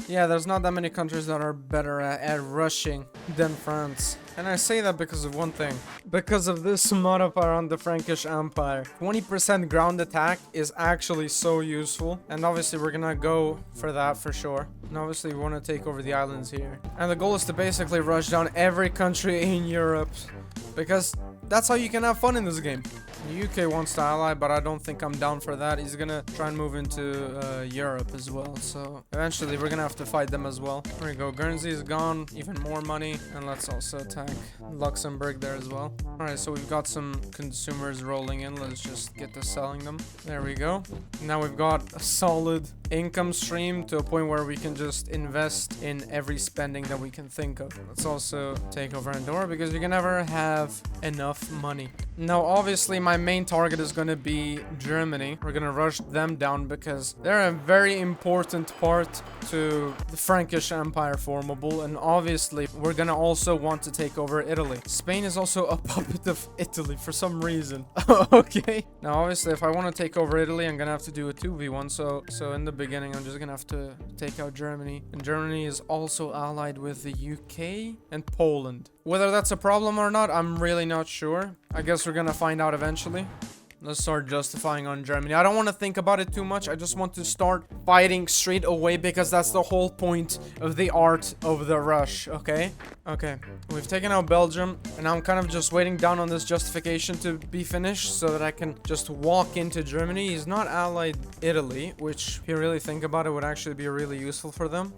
Yeah, there's not that many countries that are better at rushing than France. And I say that because of one thing. Because of this modifier on the Frankish Empire. 20% ground attack is actually so useful. And obviously we're gonna go for that for sure. And obviously we want to take over the islands here. And the goal is to basically rush down every country in Europe. Because that's how you can have fun in this game. The UK wants to ally, but I don't think I'm down for that. He's gonna try and move into Europe as well. So eventually we're gonna have to fight them as well. There we go. Guernsey is gone. Even more money. And let's also attack Luxembourg there as well. Alright, so we've got some consumers rolling in. Let's just get to selling them. There we go. Now we've got a solid income stream to a point where we can just invest in every spending that we can think of. Let's also take over Andorra because you can never have enough money. Now obviously my main target is going to be Germany. We're going to rush them down because they're a very important part to the Frankish Empire formable, and obviously we're going to also want to take over Italy. Spain is also a puppet of Italy for some reason. Okay. Now obviously if I want to take over Italy, I'm going to have to do a 2v1. So in the beginning I'm just going to have to take out Germany. And Germany is also allied with the UK and Poland. Whether that's a problem or not, I'm really not sure. I guess we're gonna find out eventually. Let's start justifying on Germany. I don't want to think about it too much. I just want to start fighting straight away because that's the whole point of the art of the rush, okay? Okay, we've taken out Belgium, and I'm kind of just waiting down on this justification to be finished so that I can just walk into Germany. He's not allied Italy, which, if you really think about it, would actually be really useful for them.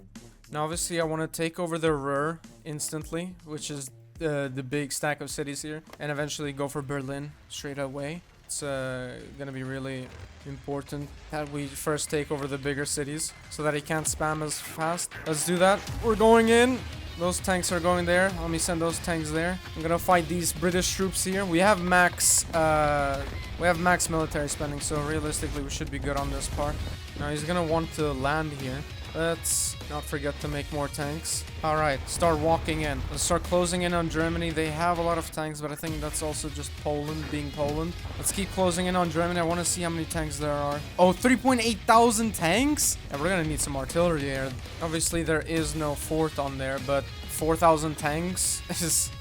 Now, obviously, I want to take over the Ruhr instantly, which is the big stack of cities here, and eventually go for Berlin straight away. It's gonna be really important that we first take over the bigger cities so that he can't spam as fast. Let's do that. We're going in. Those tanks are going there. Let me send those tanks there. I'm gonna fight these British troops here. We have max military spending, so realistically we should be good on this part. Now he's gonna want to land here. Let's not forget to make more tanks. Alright, start walking in. Let's start closing in on Germany. They have a lot of tanks, but I think that's also just Poland being Poland. Let's keep closing in on Germany. I want to see how many tanks there are. Oh, 3.8 thousand tanks? Yeah, we're gonna need some artillery here. Obviously, there is no fort on there, but 4,000 tanks.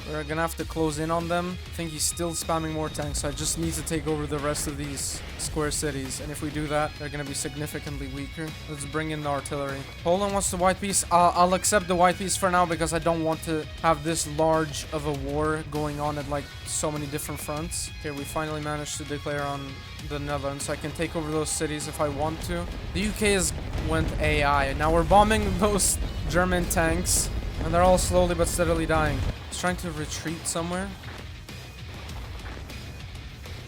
We're gonna have to close in on them. I think he's still spamming more tanks, so I just need to take over the rest of these square cities. And if we do that, they're gonna be significantly weaker. Let's bring in the artillery. Poland wants the white piece. I'll accept the white piece for now because I don't want to have this large of a war going on at like so many different fronts. Okay, we finally managed to declare on the Netherlands, so I can take over those cities if I want to. The UK went AI. Now we're bombing those German tanks. And they're all slowly but steadily dying. He's trying to retreat somewhere.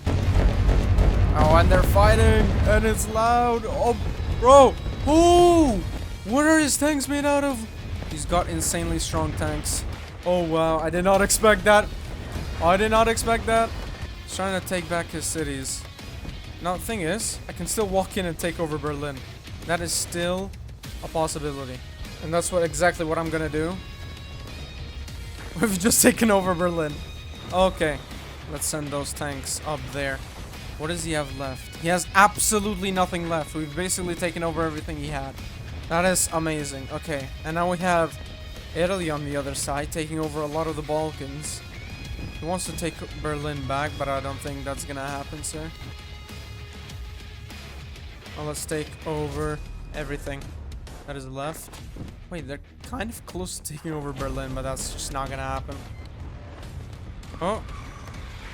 Oh, and they're fighting. And it's loud. Oh, bro. Ooh. What are his tanks made out of? He's got insanely strong tanks. Oh, wow. I did not expect that. I did not expect that. He's trying to take back his cities. Now, the thing is, I can still walk in and take over Berlin. That is still a possibility. And that's exactly what I'm gonna do. We've just taken over Berlin. Okay. Let's send those tanks up there. What does he have left? He has absolutely nothing left. We've basically taken over everything he had. That is amazing. Okay. And now we have Italy on the other side, taking over a lot of the Balkans. He wants to take Berlin back, but I don't think that's gonna happen, sir. Well, let's take over everything that is left. Wait, they're kind of close to taking over Berlin, but that's just not gonna happen. Oh,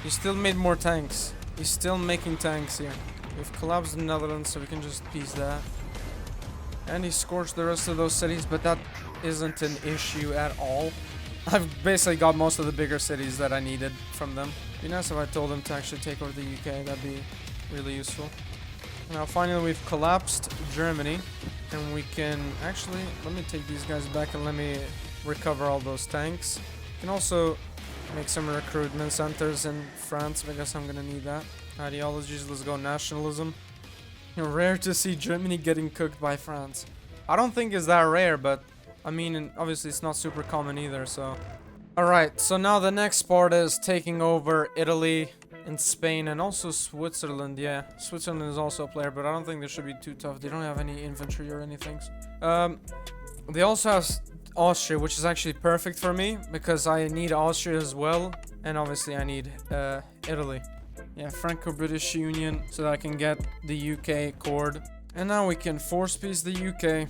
he still made more tanks. He's still making tanks here. We've collapsed the Netherlands, so we can just piece that. And he scorched the rest of those cities, but that isn't an issue at all. I've basically got most of the bigger cities that I needed from them. It'd be nice if I told them to actually take over the UK. That'd be really useful. Now finally we've collapsed Germany, and we can actually, let me take these guys back and let me recover all those tanks. We can also make some recruitment centers in France because I'm gonna need that. Ideologies, let's go nationalism. Rare to see Germany getting cooked by France. I don't think it's that rare, but I mean, obviously it's not super common either, so. Alright, so now the next part is taking over Italy and Spain and also Switzerland. Yeah, Switzerland is also a player, but I don't think they should be too tough. They don't have any infantry or anything. They also have Austria, which is actually perfect for me because I need Austria as well. And obviously I need Italy. Yeah, Franco-British Union so that I can get the UK accord. And now we can force peace the UK.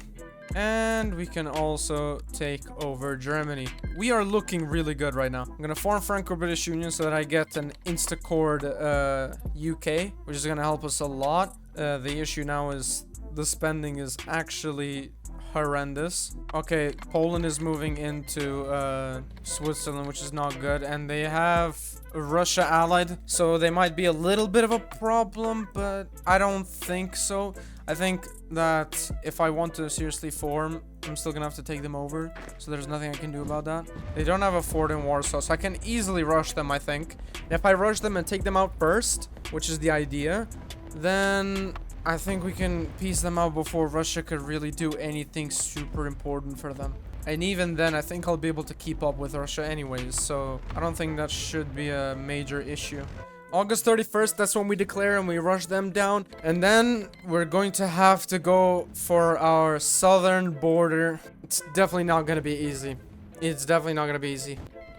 And we can also take over Germany. We are looking really good right now. I'm gonna form Franco-British Union so that I get an insta-accord UK, which is gonna help us a lot. The issue now is the spending is actually horrendous. Okay, Poland is moving into Switzerland, which is not good, and they have Russia allied, so they might be a little bit of a problem, but I don't think so. I think that if I want to seriously form, I'm still gonna have to take them over, so there's nothing I can do about that. They don't have a fort in Warsaw, so I can easily rush them, I think. If I rush them and take them out first, which is the idea, then I think we can piece them out before Russia could really do anything super important for them. And even then, I think I'll be able to keep up with Russia anyways, so I don't think that should be a major issue. August 31st, that's when we declare and we rush them down. And then we're going to have to go for our southern border. It's definitely not going to be easy. It's definitely not going to be easy.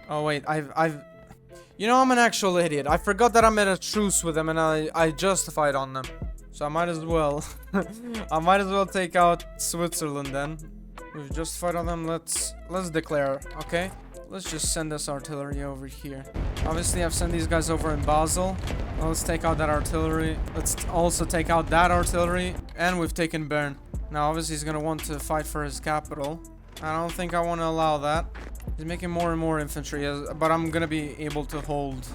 Oh, wait, You know, I'm an actual idiot. I forgot that I'm at a truce with them and I justified on them. So I might as well. I might as well take out Switzerland then. We've justified on them. Let's declare, okay? Let's just send this artillery over here. Obviously, I've sent these guys over in Basel. Well, let's take out that artillery. Let's also take out that artillery. And we've taken Bern. Now, obviously, he's going to want to fight for his capital. I don't think I want to allow that. He's making more and more infantry, but I'm going to be able to hold.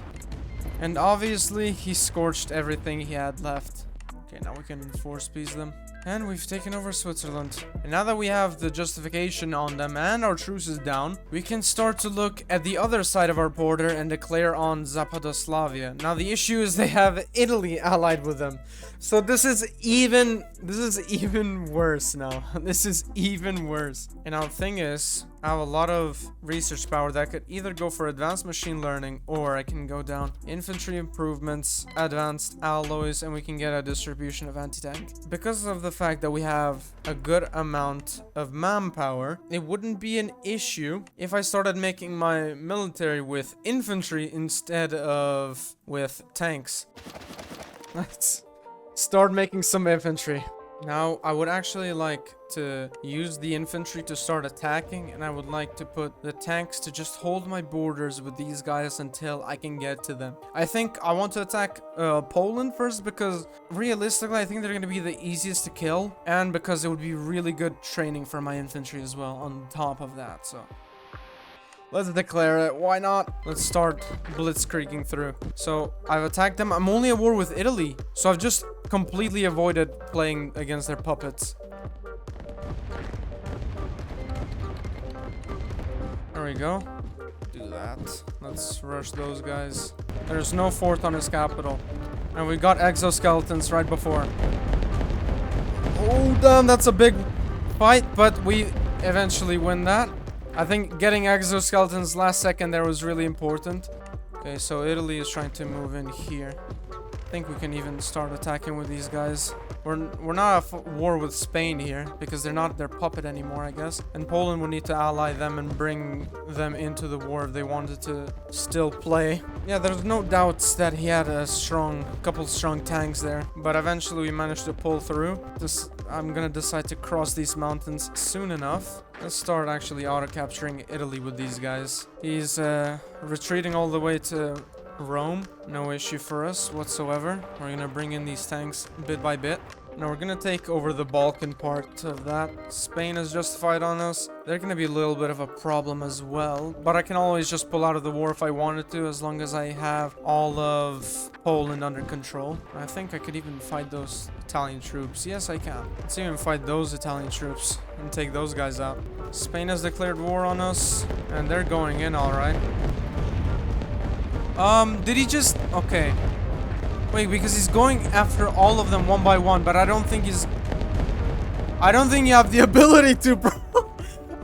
And obviously, he scorched everything he had left. Okay, now we can force peace them. And we've taken over Switzerland. And now that we have the justification on them and our truce is down, we can start to look at the other side of our border and declare on Zapadoslavia. Now the issue is they have Italy allied with them. So this is even worse now. This is even worse. And our thing is, I have a lot of research power that could either go for advanced machine learning or I can go down infantry improvements, advanced alloys, and we can get a distribution of anti-tank. Because of the fact that we have a good amount of manpower, it wouldn't be an issue if I started making my military with infantry instead of with tanks. Let's start making some infantry. Now, I would actually like to use the infantry to start attacking, and I would like to put the tanks to just hold my borders with these guys until I can get to them. I think I want to attack Poland first because realistically, I think they're going to be the easiest to kill, and because it would be really good training for my infantry as well on top of that, so... Let's declare it. Why not? Let's start blitzkrieging through. So, I've attacked them. I'm only at war with Italy. So, I've just completely avoided playing against their puppets. There we go. Do that. Let's rush those guys. There's no fort on his capital. And we got exoskeletons right before. Oh, damn. That's a big fight. But we eventually win that. I think getting exoskeletons last second there was really important. Okay, so Italy is trying to move in here. I think we can even start attacking with these guys. We're not at war with Spain here because they're not their puppet anymore, I guess. And Poland would need to ally them and bring them into the war if they wanted to still play. Yeah, there's no doubts that he had a couple strong tanks there. But eventually we managed to pull through. I'm gonna decide to cross these mountains soon enough. Let's start actually auto-capturing Italy with these guys. He's retreating all the way to Rome. No issue for us whatsoever. We're gonna bring in these tanks bit by bit. Now we're gonna take over the Balkan part of that. Spain is justified on us. They're gonna be a little bit of a problem as well. But I can always just pull out of the war if I wanted to, as long as I have all of Poland under control. I think I could even fight those Italian troops. Yes, I can. Let's even fight those Italian troops and take those guys out. Spain has declared war on us, and they're going in alright. Did he just... Okay. Wait, because he's going after all of them one by one, but I don't think he's... I don't think you have the ability to, bro.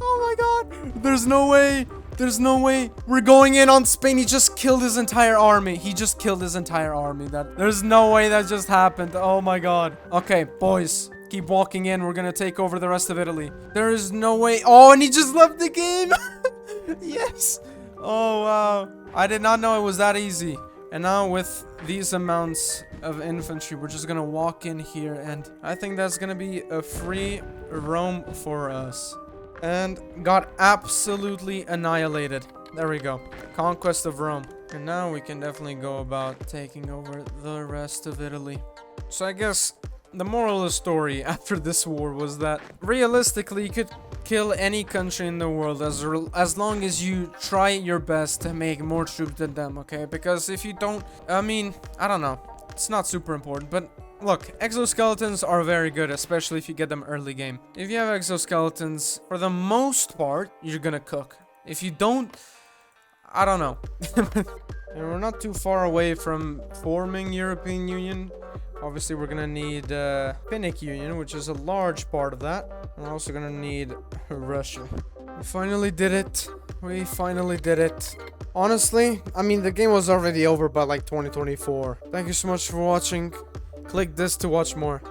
Oh my god. There's no way. There's no way. We're going in on Spain. He just killed his entire army. He just killed his entire army. There's no way that just happened. Oh my god. Okay, boys. Keep walking in. We're gonna take over the rest of Italy. There is no way. Oh, and he just left the game. Yes. Oh, wow. I did not know it was that easy. And now with these amounts of infantry, we're just gonna walk in here. And I think that's gonna be a free roam for us. And got absolutely annihilated. There we go. Conquest of Rome. And now we can definitely go about taking over the rest of Italy. So I guess the moral of the story after this war was that realistically you could kill any country in the world as long as you try your best to make more troops than them, okay? Because if you don't, I mean, I don't know. It's not super important, but look, exoskeletons are very good, especially if you get them early game. If you have exoskeletons, for the most part, you're gonna cook. If you don't, I don't know. And we're not too far away from forming European Union. Obviously, we're gonna need Finnic Union, which is a large part of that. We're also gonna need Russia. We finally did it. We finally did it. Honestly, I mean, the game was already over by like 2024. Thank you so much for watching. Click this to watch more.